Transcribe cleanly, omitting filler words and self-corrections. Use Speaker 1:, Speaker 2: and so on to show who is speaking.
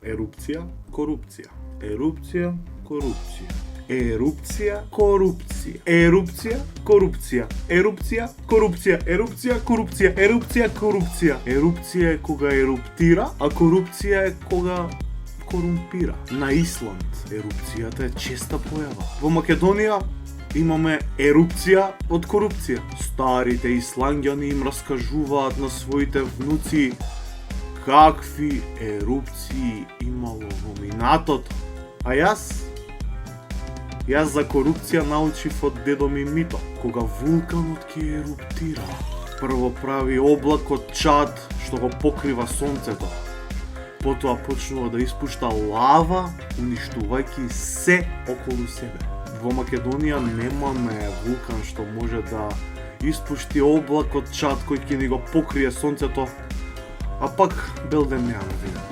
Speaker 1: Ерупција, корупција. Ерупција, корупција. Ерупција, корупција. Ерупција, корупција. Ерупција, корупција. Ерупција, корупција. Ерупција, корупција. Ерупција е кога еруптира, а корупција е кога корумпира. На Исланд ерупцијата е честа појава. Во Македонија имаме ерупција од корупција. Старите исланѓани им раскажуваат на своите внуци какви ерупции имало во минатото. А јас за корупција научив од дедо ми Мито. Кога вулканот ќе еруптира, прво прави облак од чад што го покрива сонцето. Потоа почнува да испушта лава, уништувајќи се околу себе. Во Македонија немаме вулкан што може да испушти облак од чад кој ќе ни го покрие сонцето, а пак белден немаме видено.